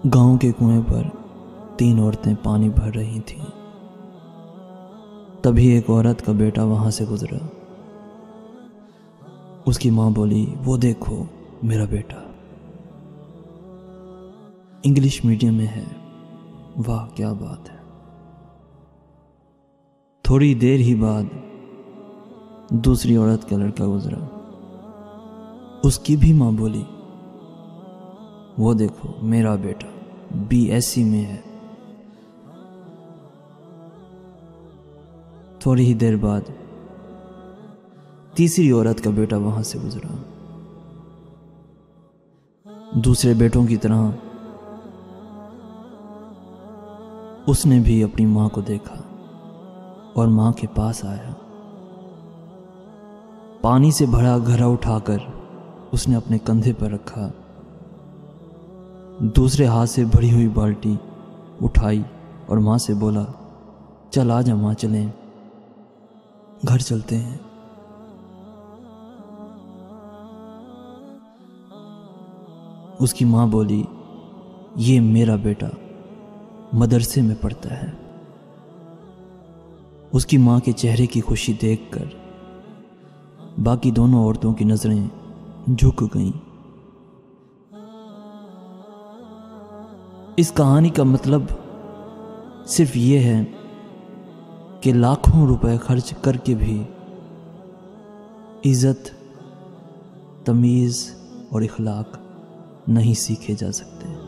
गांव के कुएं पर 3 औरतें पानी भर रही थीं। तभी एक औरत का बेटा वहां से गुजरा। उसकी मां बोली, वो देखो मेरा बेटा इंग्लिश मीडियम में है। वाह क्या बात है। थोड़ी देर ही बाद दूसरी औरत का लड़का गुजरा। उसकी भी मां बोली, वो देखो मेरा बेटा BSc में है। थोड़ी ही देर बाद तीसरी औरत का बेटा वहां से गुजरा। दूसरे बेटों की तरह उसने भी अपनी मां को देखा और मां के पास आया। पानी से भरा घड़ा उठाकर उसने अपने कंधे पर रखा। दूसरे हाथ से भरी हुई बाल्टी उठाई और मां से बोला, चल आजा मां, चलें घर चलते हैं। उसकी मां बोली, ये मेरा बेटा मदरसे में पढ़ता है। उसकी मां के चेहरे की खुशी देखकर बाकी दोनों औरतों की नजरें झुक गईं। इस कहानी का मतलब सिर्फ ये है कि लाखों रुपए खर्च करके भी इज्जत, तमीज और इखलाक नहीं सीखे जा सकते।